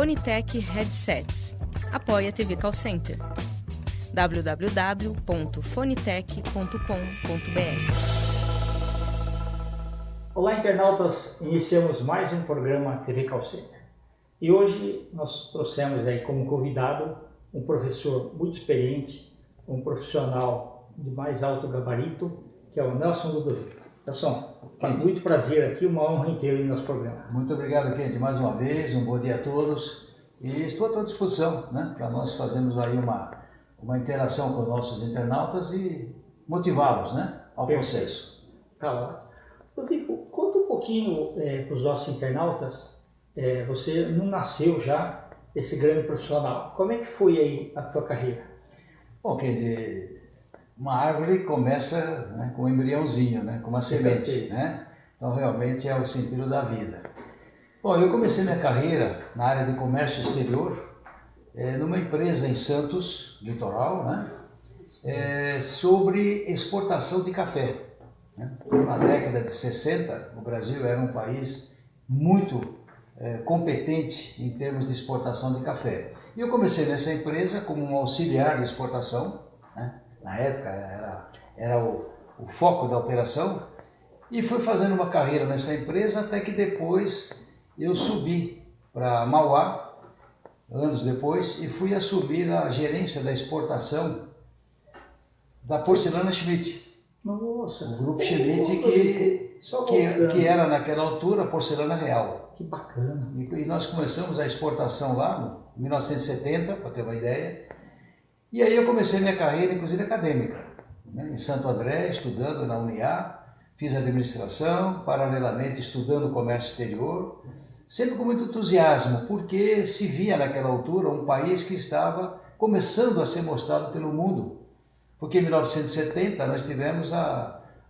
Fonitec Headsets. Apoie a TV Call Center. www.fonitec.com.br. Olá, internautas! Iniciamos mais um programa TV Call Center. E hoje nós trouxemos aí como convidado um professor muito experiente, um profissional de mais alto gabarito, que é o Nelson Ludovico. Nelson, com muito prazer aqui, uma honra inteira em nosso programa. Muito obrigado, Kent, mais uma vez, um bom dia a todos. E estou à tua disposição, né, para nós fazermos aí uma interação com os nossos internautas e motivá-los, né, ao processo. Tá lá. Ludovico, conta um pouquinho para os nossos internautas, você não nasceu já esse grande profissional. Como é que foi aí a tua carreira? Bom, Kent, uma árvore começa, né, com um embriãozinho, né, com uma semente, né? Então realmente é o sentido da vida. Bom, eu comecei minha carreira na área de comércio exterior, numa empresa em Santos, litoral, né, sobre exportação de café. Né? Na década de 60, o Brasil era um país muito competente em termos de exportação de café. E eu comecei nessa empresa como um auxiliar de exportação, né? Na época era o foco da operação, e fui fazendo uma carreira nessa empresa até que depois eu subi para Mauá, anos depois, e fui assumir a gerência da exportação da Porcelana Schmidt. Nossa! O grupo Schmidt que era naquela altura Porcelana Real. Que bacana! E nós começamos a exportação lá em 1970, para ter uma ideia. E aí eu comecei minha carreira, inclusive acadêmica, né, em Santo André, estudando na UniA, fiz administração, paralelamente estudando comércio exterior, sempre com muito entusiasmo, porque se via naquela altura um país que estava começando a ser mostrado pelo mundo. Porque em 1970 nós tivemos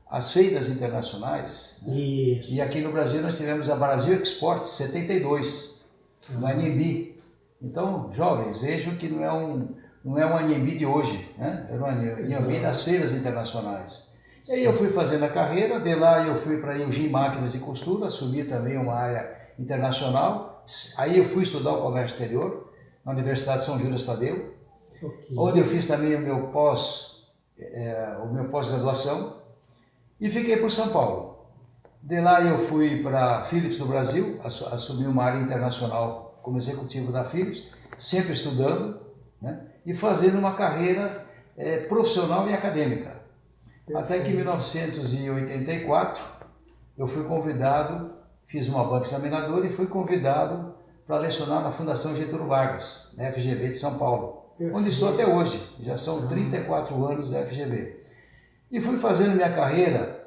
as feiras internacionais, né? E aqui no Brasil nós tivemos a Brasil Export 72, no Anhembi. Então, jovens, vejam que não é um Anhembi de hoje, né? Era um Anhembi das feiras internacionais. E aí eu fui fazendo a carreira, de lá eu fui para Eugim Máquinas de Costura, assumi também uma área internacional. Aí eu fui estudar o comércio exterior na Universidade de São Judas Tadeu, onde eu fiz também o meu pós-graduação, e fiquei por São Paulo. De lá eu fui para Philips do Brasil, assumi uma área internacional como executivo da Philips, sempre estudando, né, e fazendo uma carreira profissional e acadêmica. Até que em 1984 eu fui convidado, fiz uma banca examinadora e fui convidado para lecionar na Fundação Getúlio Vargas, na FGV de São Paulo, onde estou até hoje, já são 34 anos da FGV. E fui fazendo minha carreira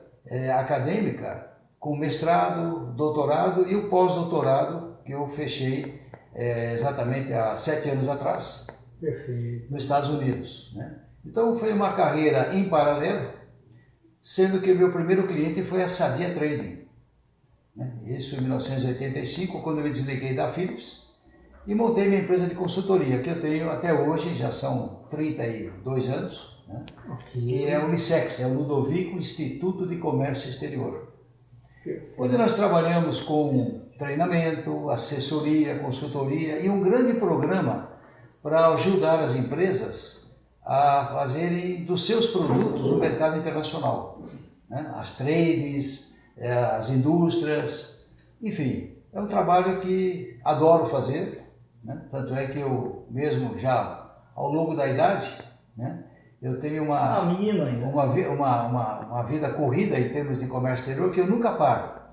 acadêmica com mestrado, doutorado e o pós-doutorado que eu fechei exatamente há 7 anos atrás, nos Estados Unidos, né? Então foi uma carreira em paralelo, sendo que o meu primeiro cliente foi a Sadia Trading, né? Isso em 1985, quando eu me desliguei da Philips e montei minha empresa de consultoria, que eu tenho até hoje, já são 32 anos, né? Que é o LICEX, é o Ludovico Instituto de Comércio Exterior. Onde nós trabalhamos com treinamento, assessoria, consultoria e um grande programa para ajudar as empresas a fazerem dos seus produtos um mercado internacional, né? As trades, as indústrias, enfim, é um trabalho que adoro fazer, né? Tanto é que eu mesmo já ao longo da idade, né, eu tenho uma vida corrida em termos de comércio exterior que eu nunca paro.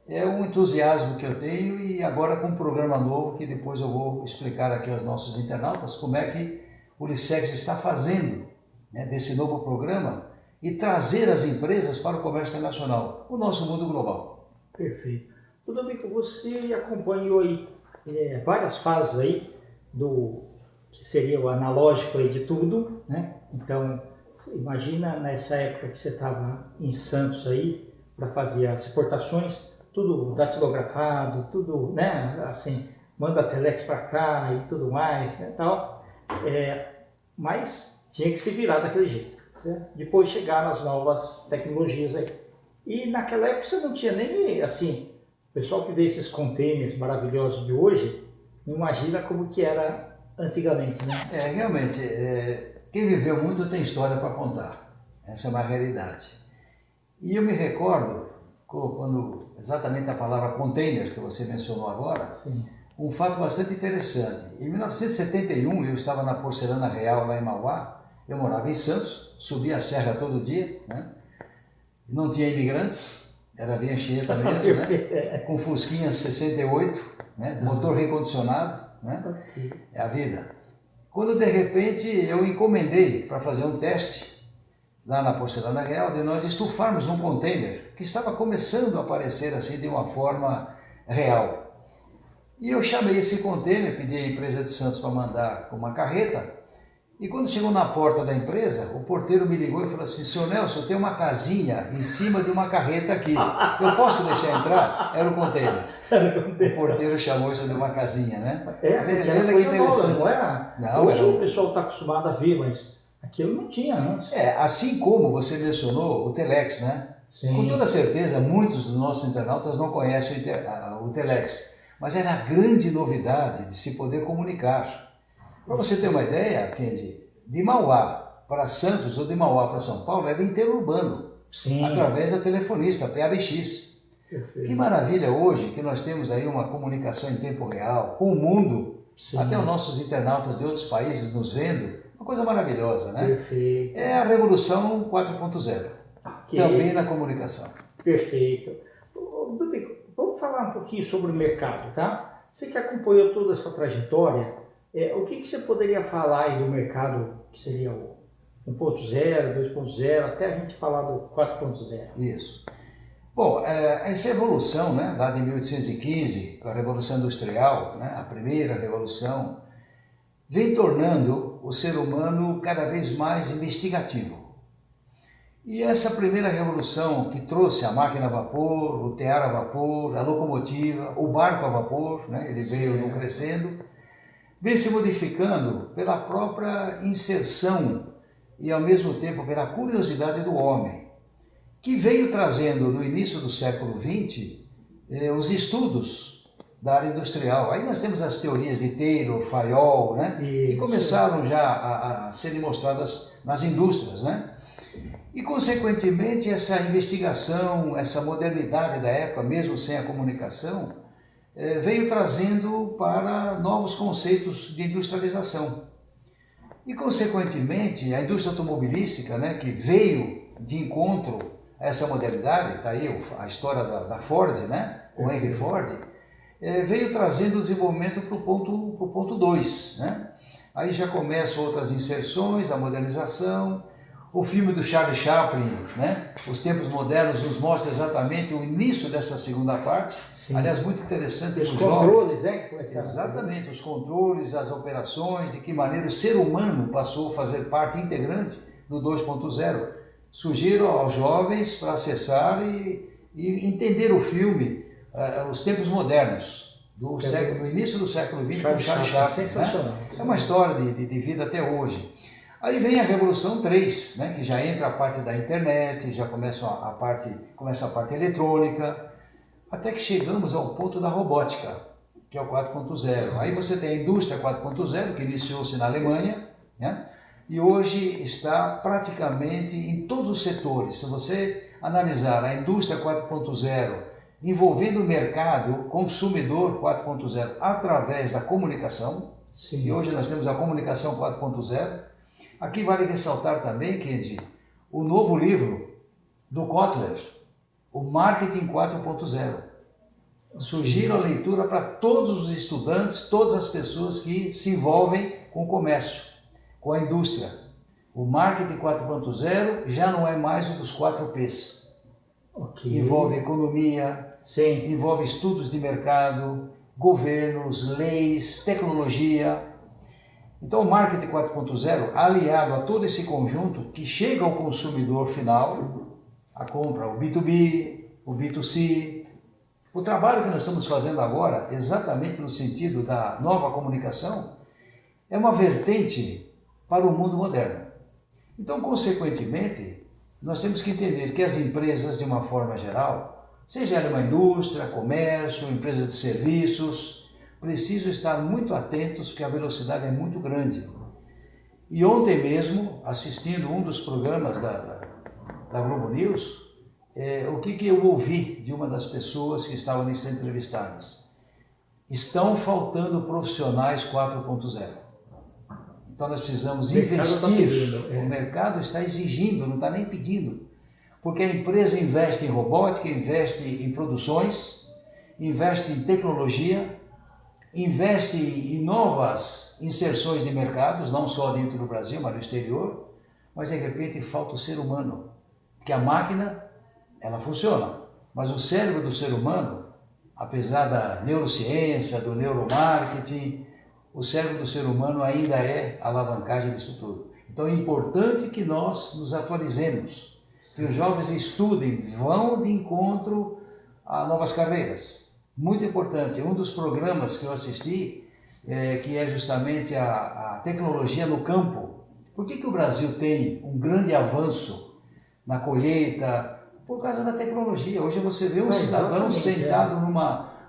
É um entusiasmo que eu tenho, e agora com um programa novo que depois eu vou explicar aqui aos nossos internautas como é que o LICEX está fazendo, né, desse novo programa e trazer as empresas para o comércio internacional, o nosso mundo global. Perfeito. Ludovico, você acompanhou aí várias fases aí do que seria o analógico aí de tudo, né? Então, imagina nessa época que você estava em Santos aí para fazer as exportações, tudo datilografado, tudo, né, assim, manda a telex para cá e tudo mais, né, tal. Mas tinha que se virar daquele jeito, certo? Depois chegaram as novas tecnologias aí. E naquela época você não tinha nem, assim, o pessoal que vê esses containers maravilhosos de hoje, não imagina como que era antigamente, né? Realmente, quem viveu muito tem história para contar. Essa é uma realidade. E eu me recordo, quando exatamente a palavra container, que você mencionou agora, Sim. um fato bastante interessante. Em 1971, eu estava na Porcelana Real, lá em Mauá. Eu morava em Santos, subia a serra todo dia, né? Não tinha imigrantes, era via Anchieta mesmo, né? Com Fusquinha 68, né? Motor recondicionado, né? É a vida. Quando de repente eu encomendei para fazer um teste lá na Porcelana Real, de nós estufarmos um container que estava começando a aparecer assim de uma forma real. E eu chamei esse container, pedi à empresa de Santos para mandar com uma carreta, e quando chegou na porta da empresa, o porteiro me ligou e falou assim: Senhor Nelson, tem uma casinha em cima de uma carreta aqui, eu posso deixar entrar? Era o container. O porteiro chamou isso de uma casinha, né? Porque era coisa nova, não era? Não, hoje o pessoal está acostumado a ver, mas aquilo não tinha antes. Assim como você mencionou o Telex, né? Sim. Com toda certeza, muitos dos nossos internautas não conhecem o Telex. Mas era a grande novidade de se poder comunicar. Para você ter uma ideia, Kendi, de Mauá para Santos ou de Mauá para São Paulo era interurbano, através da telefonista, PABX. Perfeito. Que maravilha hoje que nós temos aí uma comunicação em tempo real, com o mundo, até os nossos internautas de outros países nos vendo, uma coisa maravilhosa, né? Perfeito. É a revolução 4.0, também na comunicação. Perfeito. Vamos falar um pouquinho sobre o mercado, tá? Você que acompanhou toda essa trajetória, o que você poderia falar aí do mercado que seria o 1.0, 2.0, até a gente falar do 4.0? Isso. Bom, essa evolução, né, lá de 1815, com a Revolução Industrial, né, a primeira revolução, vem tornando o ser humano cada vez mais investigativo. E essa primeira revolução que trouxe a máquina a vapor, o tear a vapor, a locomotiva, o barco a vapor, né, ele veio crescendo, vem se modificando pela própria inserção e ao mesmo tempo pela curiosidade do homem, que veio trazendo no início do século XX os estudos da área industrial. Aí nós temos as teorias de Taylor, Fayol, né, que começaram já a serem mostradas nas indústrias, né? E, consequentemente, essa investigação, essa modernidade da época, mesmo sem a comunicação, veio trazendo para novos conceitos de industrialização. E, consequentemente, a indústria automobilística, né, que veio de encontro a essa modernidade, está aí a história da Ford, né, com Henry Ford, veio trazendo o desenvolvimento para o ponto 2. Né? Aí já começam outras inserções, a modernização. O filme do Charlie Chaplin, né? Os Tempos Modernos, nos mostra exatamente o início dessa segunda parte. Sim. Aliás, muito interessante. Os controles, né? Exatamente, os controles, as operações, de que maneira o ser humano passou a fazer parte integrante do 2.0. Sugiro aos jovens para acessar e entender o filme, Os Tempos Modernos, do início do século XX, com Charlie Chaplin. Sensacional. Né? É uma história de vida até hoje. Aí vem a Revolução 3, né, que já entra a parte da internet, já começa a parte eletrônica, até que chegamos ao ponto da robótica, que é o 4.0. Aí você tem a indústria 4.0, que iniciou-se na Alemanha, né, e hoje está praticamente em todos os setores. Se você analisar a indústria 4.0 envolvendo o mercado consumidor 4.0 através da comunicação, e hoje nós temos a comunicação 4.0, aqui vale ressaltar também, Kendi, o novo livro do Kotler, o Marketing 4.0. Sugiro a leitura para todos os estudantes, todas as pessoas que se envolvem com o comércio, com a indústria. O Marketing 4.0 já não é mais um dos 4 P's. Envolve economia, envolve estudos de mercado, governos, leis, tecnologia. Então o Marketing 4.0, aliado a todo esse conjunto que chega ao consumidor final, a compra, o B2B, o B2C, o trabalho que nós estamos fazendo agora, exatamente no sentido da nova comunicação, é uma vertente para o mundo moderno. Então, consequentemente, nós temos que entender que as empresas, de uma forma geral, seja ela uma indústria, comércio, empresa de serviços, precisam estar muito atentos porque a velocidade é muito grande. E ontem mesmo, assistindo um dos programas da Globo News, o que eu ouvi de uma das pessoas que estavam ali sendo entrevistadas? Estão faltando profissionais 4.0. Então nós precisamos investir. O mercado está exigindo, não está nem pedindo. Porque a empresa investe em robótica, investe em produções, investe em tecnologia, investe em novas inserções de mercados, não só dentro do Brasil, mas no exterior, mas de repente falta o ser humano. Porque a máquina, ela funciona, mas o cérebro do ser humano, apesar da neurociência, do neuromarketing, o cérebro do ser humano ainda é a alavancagem disso tudo. Então é importante que nós nos atualizemos, que os jovens estudem, vão de encontro a novas carreiras. Muito importante. Um dos programas que eu assisti, que é justamente a tecnologia no campo. Por que o Brasil tem um grande avanço na colheita? Por causa da tecnologia. Hoje você vê um cidadão sentado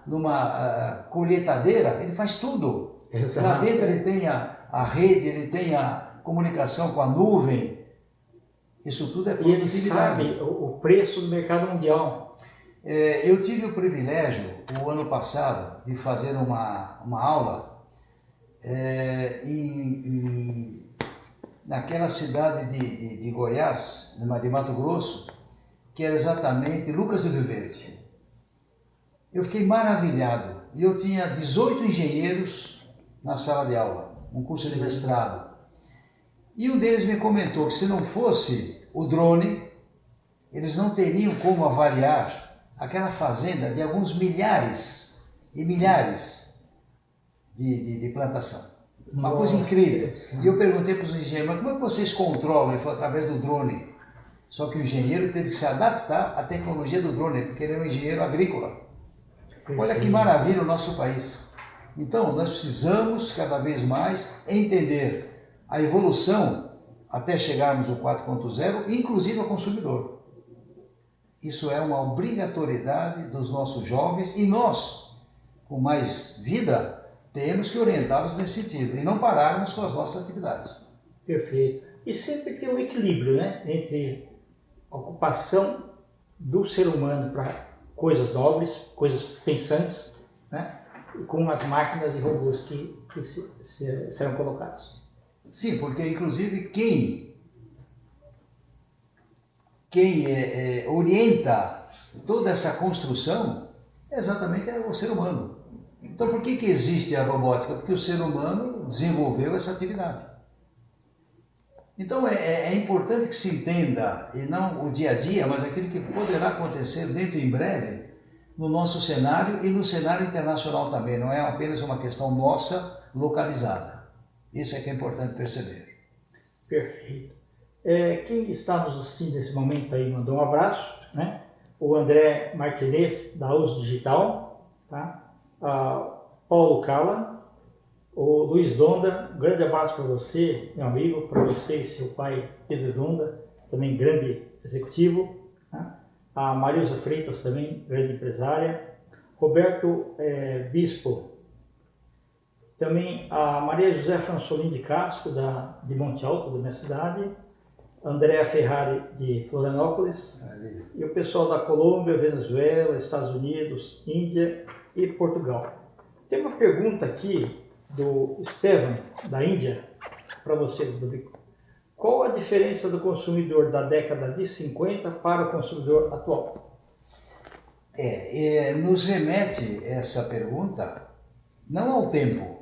numa colheitadeira, ele faz tudo. Exato. Lá dentro ele tem a rede, ele tem a comunicação com a nuvem. Isso tudo é produtividade. E ele sabe o preço do mercado mundial. Eu tive o privilégio, o ano passado, de fazer uma aula naquela cidade de Goiás, de Mato Grosso, que era exatamente Lucas do Rio Verde. Eu fiquei maravilhado. E eu tinha 18 engenheiros na sala de aula, um curso de mestrado. E um deles me comentou que se não fosse o drone, eles não teriam como avaliar aquela fazenda de alguns milhares e milhares de plantação. Uma coisa incrível. E eu perguntei para os engenheiros, mas como é que vocês controlam? Ele falou, através do drone. Só que o engenheiro teve que se adaptar à tecnologia do drone, porque ele é um engenheiro agrícola. Olha que maravilha o nosso país. Então, nós precisamos cada vez mais entender a evolução até chegarmos ao 4.0, inclusive ao consumidor. Isso é uma obrigatoriedade dos nossos jovens e nós, com mais vida, temos que orientá-los nesse sentido e não pararmos com as nossas atividades. Perfeito. E sempre tem um equilíbrio, né, entre a ocupação do ser humano para coisas nobres, coisas pensantes, né, e com as máquinas e robôs que serão colocados. Sim, porque inclusive quem orienta toda essa construção é exatamente o ser humano. Então por que existe a robótica? Porque o ser humano desenvolveu essa atividade. Então é importante que se entenda, e não o dia a dia, mas aquilo que poderá acontecer dentro em breve, no nosso cenário e no cenário internacional também. Não é apenas uma questão nossa, localizada. Isso é que é importante perceber. Perfeito. Quem está nos assistindo nesse momento aí mandou um abraço, né? O André Martinez, da Uso Digital, tá? Paulo Cala, o Luiz Donda, um grande abraço para você, meu amigo, para você e seu pai Pedro Donda, também grande executivo, tá? A Marilza Freitas, também grande empresária, Roberto Bispo, também a Maria José Fransolin de Castro, de Monte Alto, da minha cidade, Andréa Ferrari de Florianópolis, e o pessoal da Colômbia, Venezuela, Estados Unidos, Índia e Portugal. Tem uma pergunta aqui do Estevam, da Índia, para você, Ludovico. Qual a diferença do consumidor da década de 50 para o consumidor atual? Nos remete essa pergunta não ao tempo,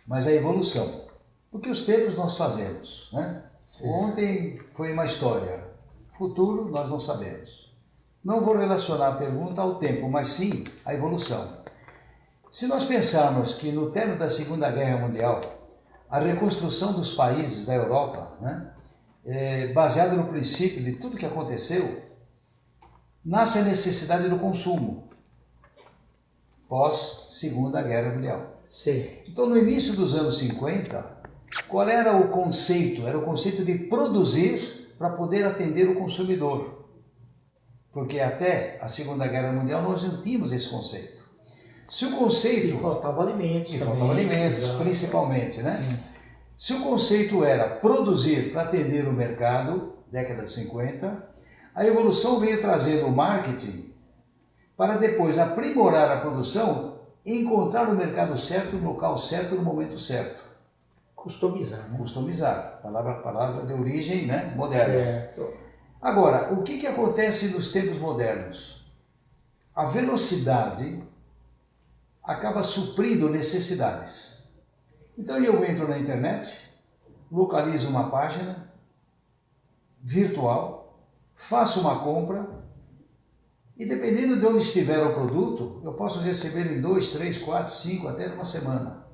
mas à evolução. Porque os tempos nós fazemos, né? Ontem foi uma história, futuro nós não sabemos. Não vou relacionar a pergunta ao tempo, mas sim à evolução. Se nós pensarmos que no término da Segunda Guerra Mundial, a reconstrução dos países da Europa, né, baseada no princípio de tudo que aconteceu, nasce a necessidade do consumo, pós Segunda Guerra Mundial. Sim. Então, no início dos anos 50, qual era o conceito? Era o conceito de produzir para poder atender o consumidor. Porque até a Segunda Guerra Mundial nós não tínhamos esse conceito. Se o conceito... E faltava alimentos. E também, faltava alimentos, exato. principalmente, né? Sim. Se o conceito era produzir para atender o mercado, década de 50, a evolução veio trazendo o marketing para depois aprimorar a produção e encontrar o mercado certo, no local certo, no momento certo. Customizar, né? Customizar, palavra de origem, né, moderna. Certo. Agora, o que acontece nos tempos modernos? A velocidade acaba suprindo necessidades. Então eu entro na internet, localizo uma página virtual, faço uma compra e dependendo de onde estiver o produto, eu posso receber em 2, 3, 4, 5, até uma semana.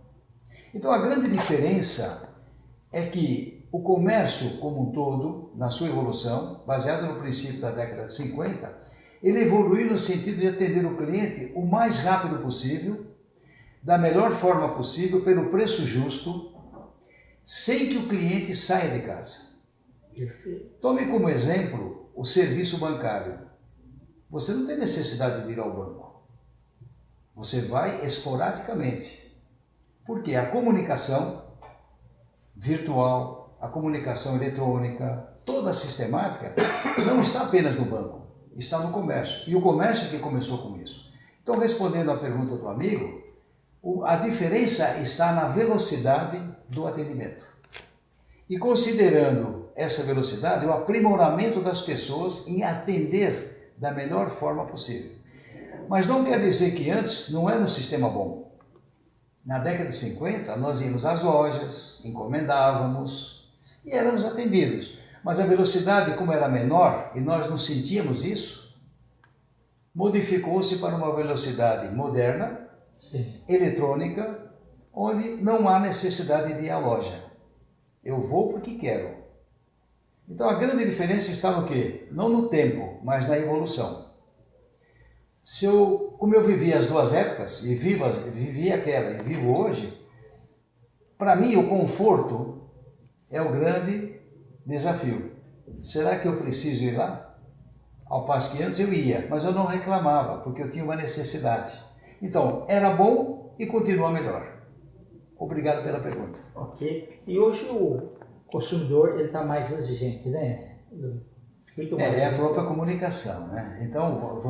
Então a grande diferença é que o comércio como um todo, na sua evolução, baseado no princípio da década de 50, ele evoluiu no sentido de atender o cliente o mais rápido possível, da melhor forma possível, pelo preço justo, sem que o cliente saia de casa. Perfeito. Tome como exemplo o serviço bancário. Você não tem necessidade de ir ao banco. Você vai esporadicamente. Porque a comunicação virtual, a comunicação eletrônica, toda a sistemática não está apenas no banco, está no comércio. E o comércio é que começou com isso. Então, respondendo à pergunta do amigo, a diferença está na velocidade do atendimento. E considerando essa velocidade, o aprimoramento das pessoas em atender da melhor forma possível. Mas não quer dizer que antes não era um sistema bom. Na década de 50, nós íamos às lojas, encomendávamos e éramos atendidos. Mas a velocidade, como era menor e nós não sentíamos isso, modificou-se para uma velocidade moderna, Sim. eletrônica, onde não há necessidade de ir à loja. Eu vou porque quero. Então a grande diferença está no quê? Não no tempo, mas na evolução. Como eu vivi as duas épocas, e vivi aquela e vivo hoje, para mim o conforto é o grande desafio. Será que eu preciso ir lá? Ao passo que antes eu ia, mas eu não reclamava, porque eu tinha uma necessidade. Então, era bom e continua melhor. Obrigado pela pergunta. Ok. E hoje o consumidor está mais exigente, né? Muito mais É a própria comunicação, né? Então,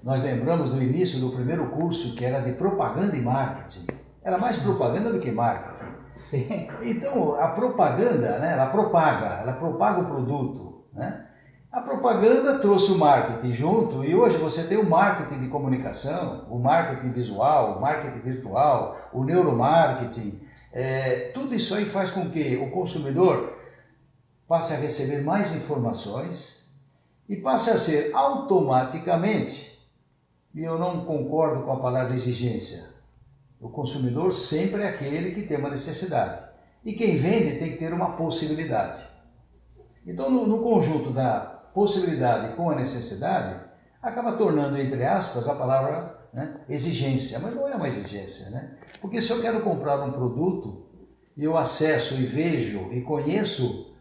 nós lembramos do início do primeiro curso que era de propaganda e marketing. Era mais propaganda do que marketing. Sim. Então, a propaganda, né, ela propaga o produto, né? A propaganda trouxe o marketing junto e hoje você tem o marketing de comunicação, o marketing visual, o marketing virtual, o neuromarketing. Tudo isso aí faz com que o consumidor passe a receber mais informações e passe a ser automaticamente, e eu não concordo com a palavra exigência, o consumidor sempre é aquele que tem uma necessidade. E quem vende tem que ter uma possibilidade. Então, no conjunto da possibilidade com a necessidade, acaba tornando, entre aspas, a palavra, né, exigência. Mas não é uma exigência, né? Porque se eu quero comprar um produto, e eu acesso e vejo e conheço,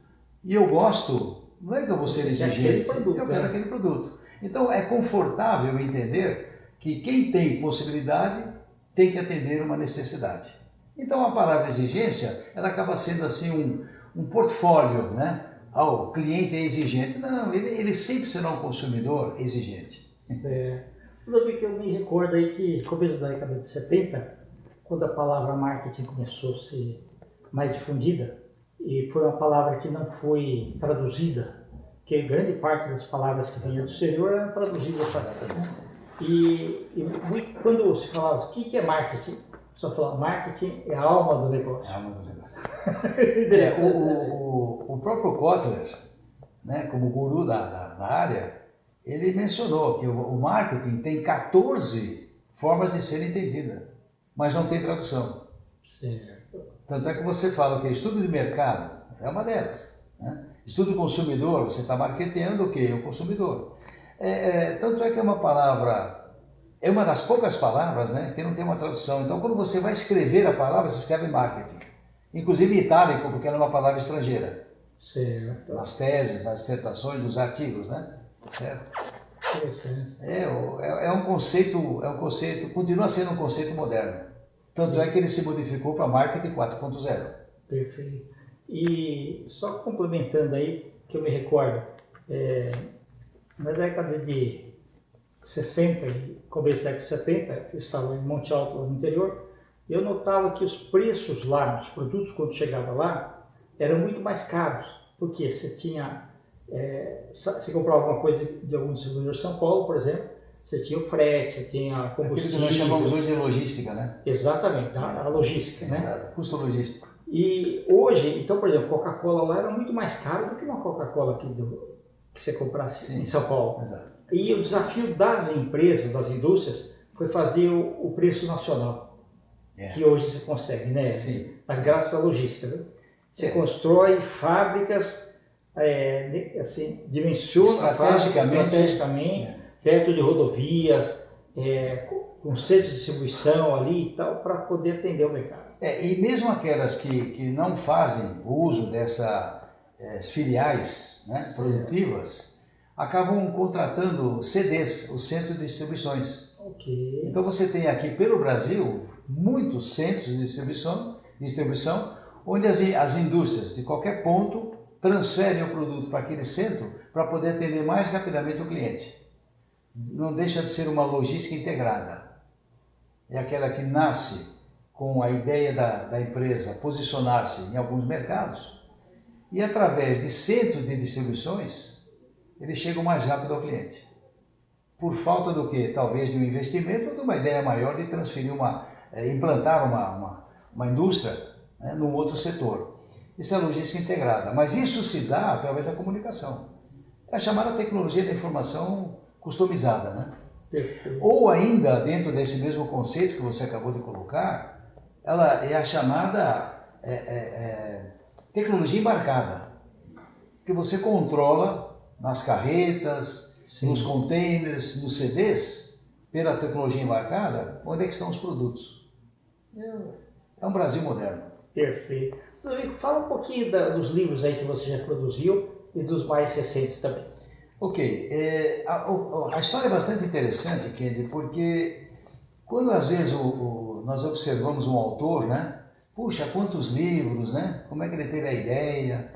e eu gosto, não é que eu vou ser exigente, eu quero aquele produto. Então, é confortável entender que quem tem possibilidade tem que atender uma necessidade. Então, a palavra exigência, ela acaba sendo assim um portfólio, né? O cliente é exigente. Não, ele sempre será um consumidor exigente. Tudo bem que eu me recordo aí que, começo da década de 70, quando a palavra marketing começou a ser mais difundida, e foi uma palavra que não foi traduzida, porque grande parte das palavras que vinham do exterior eram traduzidas para cá, né? E quando se falava o que é marketing, só falava marketing é a alma do negócio. É a alma do negócio. O próprio Kotler, né, como guru da área, ele mencionou que o marketing tem 14 formas de ser entendida, mas não tem tradução. Certo. Tanto é que você fala que estudo de mercado é uma delas, né? Estudo do consumidor, você está marketeando o quê? O consumidor. Tanto é que é uma palavra, é uma das poucas palavras, né, que não tem uma tradução. Então, quando você vai escrever a palavra, você escreve marketing. Inclusive em itálico, porque ela é uma palavra estrangeira. Certo. Nas teses, nas dissertações, nos artigos, né? Certo? Interessante. É um conceito, continua sendo um conceito moderno. Tanto é que ele se modificou para marketing 4.0. Perfeito. E só complementando aí, que eu me recordo, na década de 60 e começo da década de 70, eu estava em Monte Alto, no interior, eu notava que os preços lá, dos produtos, quando chegava lá, eram muito mais caros, porque você tinha, você comprava alguma coisa de algum distribuidor de São Paulo, por exemplo, você tinha o frete, você tinha combustível. Aquilo que nós chamamos hoje de logística, né? Exatamente, a logística, né? Exato, custo logístico. E hoje, então, por exemplo, Coca-Cola lá era muito mais caro do que uma Coca-Cola aqui que você comprasse em São Paulo. Exato. E o desafio das empresas, das indústrias, foi fazer o preço nacional, que hoje você consegue, né? Sim. Mas graças à logística, né? Você constrói fábricas, assim, dimensiona estrategicamente, perto de rodovias, com centros de distribuição ali e tal, para poder atender o mercado. E mesmo aquelas que não fazem o uso dessas filiais, né, produtivas, acabam contratando CDs, os centros de distribuições. Okay. Então você tem aqui pelo Brasil muitos centros de distribuição onde as indústrias de qualquer ponto transferem o produto para aquele centro para poder atender mais rapidamente o cliente. Não deixa de ser uma logística integrada. É aquela que nasce com a ideia da empresa posicionar-se em alguns mercados e através de centros de distribuições eles chegam mais rápido ao cliente. Por falta do que? Talvez de um investimento ou de uma ideia maior de transferir implantar uma indústria, né, num outro setor. Isso é logística integrada, mas isso se dá através da comunicação. É a chamada tecnologia da informação customizada, né? Perfeito. Ou ainda, dentro desse mesmo conceito que você acabou de colocar, ela é a chamada tecnologia embarcada, que você controla nas carretas, Sim, nos containers, nos CDs, pela tecnologia embarcada, onde é que estão os produtos. É um Brasil moderno. Perfeito. Rodrigo, fala um pouquinho dos livros aí que você já produziu e dos mais recentes também. Ok, a história é bastante interessante, Kendi, porque quando às vezes nós observamos um autor, né? Puxa, quantos livros, né? Como é que ele teve a ideia?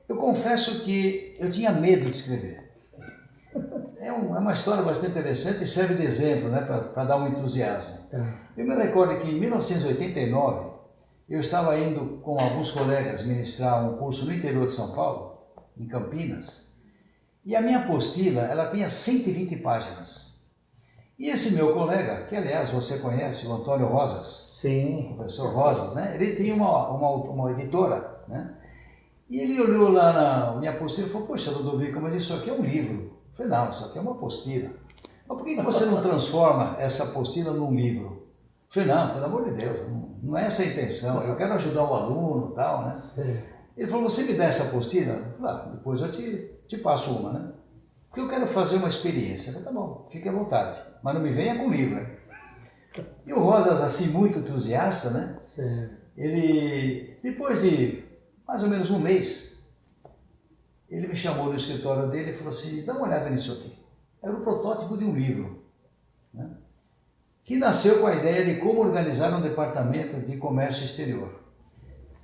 Eu confesso que eu tinha medo de escrever. É uma história bastante interessante e serve de exemplo, né? Para dar um entusiasmo. Eu me recordo que em 1989 eu estava indo com alguns colegas ministrar um curso no interior de São Paulo, em Campinas, e a minha apostila, ela tinha 120 páginas. E esse meu colega, que aliás você conhece, o Antônio Rosas, sim, o professor Rosas, né? Ele tinha uma editora, né? E ele olhou lá na minha apostila e falou, poxa, Ludovico, mas isso aqui é um livro. Eu falei, não, isso aqui é uma apostila. Mas por que você não transforma essa apostila num livro? Eu falei, não, pelo amor de Deus, não é essa a intenção, eu quero ajudar o aluno e tal, né? sim. Ele falou, você me dá essa apostila? Eu falei, depois eu te passo uma, né? Porque eu quero fazer uma experiência. Eu falei, tá bom, fique à vontade, mas não me venha com livro, né? E o Rosas, assim, muito entusiasta, né? Sim. Ele, depois de mais ou menos um mês, ele me chamou no escritório dele e falou assim, dá uma olhada nisso aqui. Era o protótipo de um livro, né? Que nasceu com a ideia de como organizar um departamento de comércio exterior,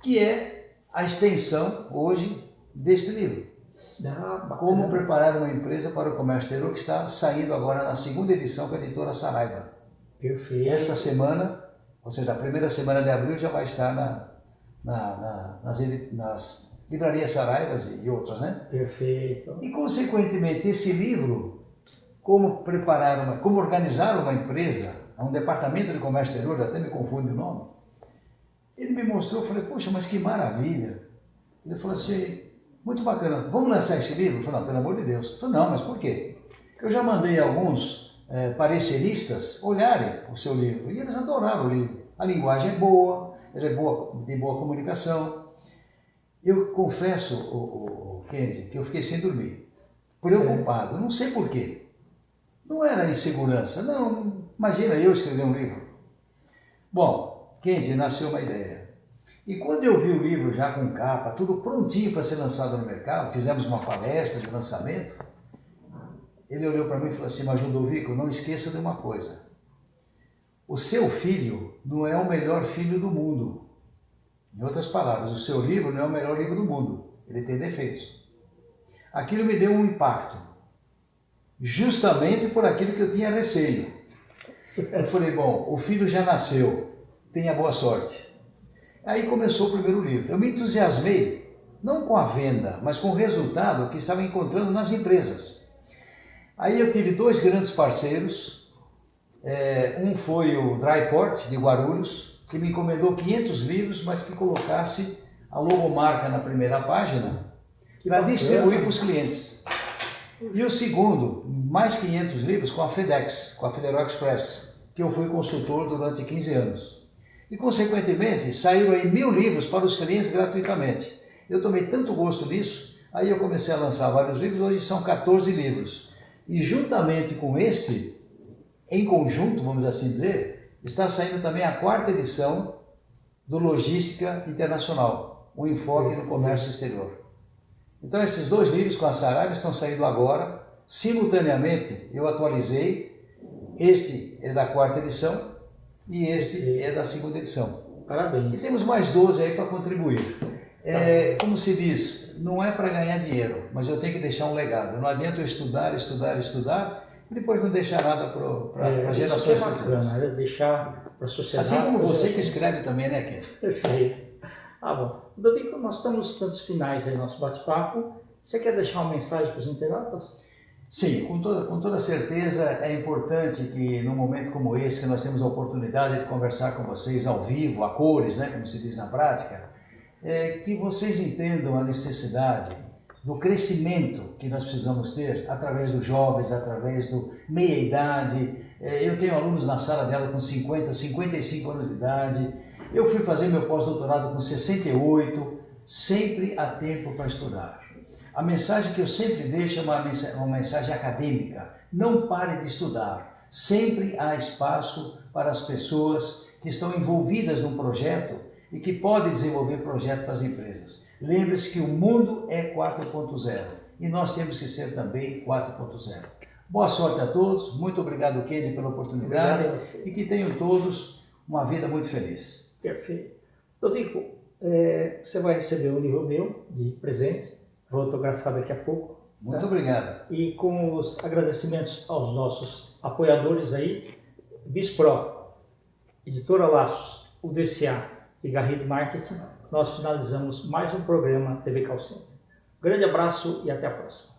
que é a extensão hoje deste livro. Como preparar uma empresa para o comércio exterior, que está saindo agora na segunda edição com a editora Saraiva. Perfeito. Esta semana, ou seja, a primeira semana de abril já vai estar nas livrarias Saraivas e outras, né? Perfeito. E consequentemente esse livro, como organizar uma empresa, um departamento de comércio exterior, até me confunde o nome, ele me mostrou, eu falei, poxa, mas que maravilha. Ele falou assim, muito bacana, vamos lançar esse livro? Eu falei, não, pelo amor de Deus. Eu falei, não, mas por quê? Eu já mandei alguns pareceristas olharem o seu livro e eles adoraram o livro. A linguagem é boa, ele é de boa comunicação. Eu confesso, Kendi, que eu fiquei sem dormir, preocupado, não sei por quê. Não era insegurança, não, imagina eu escrever um livro. Bom, Kendi, nasceu uma ideia. E quando eu vi o livro já com capa, tudo prontinho para ser lançado no mercado, fizemos uma palestra de lançamento, ele olhou para mim e falou assim: mas Ludovico, não esqueça de uma coisa. O seu filho não é o melhor filho do mundo. Em outras palavras, o seu livro não é o melhor livro do mundo. Ele tem defeitos. Aquilo me deu um impacto. Justamente por aquilo que eu tinha receio. Eu falei, bom, o filho já nasceu, tenha boa sorte. Aí começou o primeiro livro. Eu me entusiasmei, não com a venda, mas com o resultado que estava encontrando nas empresas. Aí eu tive 2 grandes parceiros. Um foi o Dryport, de Guarulhos, que me encomendou 500 livros, mas que colocasse a logomarca na primeira página para distribuir para os clientes. E o segundo, mais 500 livros com a FedEx, com a Federal Express, que eu fui consultor durante 15 anos. E, consequentemente, saíram aí 1000 livros para os clientes gratuitamente. Eu tomei tanto gosto nisso, aí eu comecei a lançar vários livros, hoje são 14 livros. E juntamente com este, em conjunto, vamos assim dizer, está saindo também a 4ª edição do Logística Internacional, um enfoque no comércio exterior. Então esses 2 livros com a Saraiva estão saindo agora, simultaneamente eu atualizei, este é da 4ª edição e este é da 2ª edição. Parabéns. E temos mais 12 aí para contribuir. Como se diz, não é para ganhar dinheiro, mas eu tenho que deixar um legado. Não adianta eu estudar e depois não deixar nada para gerações futuras. Deixar para a sociedade. Assim como você que escreve também, né, Ken? Perfeito. Bom. Ludovico, nós estamos nos tantos finais aí do nosso bate-papo. Você quer deixar uma mensagem para os internautas? Sim, com toda certeza é importante que num momento como esse, que nós temos a oportunidade de conversar com vocês ao vivo, a cores, né, como se diz na prática, que vocês entendam a necessidade do crescimento que nós precisamos ter através dos jovens, através do meia-idade. Eu tenho alunos na sala de aula com 50, 55 anos de idade. Eu fui fazer meu pós-doutorado com 68, sempre há tempo para estudar. A mensagem que eu sempre deixo é uma mensagem acadêmica. Não pare de estudar. Sempre há espaço para as pessoas que estão envolvidas num projeto e que podem desenvolver projeto para as empresas. Lembre-se que o mundo é 4.0 e nós temos que ser também 4.0. Boa sorte a todos, muito obrigado, Kendi, pela oportunidade e que tenham todos uma vida muito feliz. Perfeito. Ludovico, você vai receber um livro meu de presente, vou autografar daqui a pouco. Muito obrigado. E com os agradecimentos aos nossos apoiadores aí, Bispro, Editora Laços, UDCA e Garrido Marketing, nós finalizamos mais um programa TV Call Center. Grande abraço e até a próxima.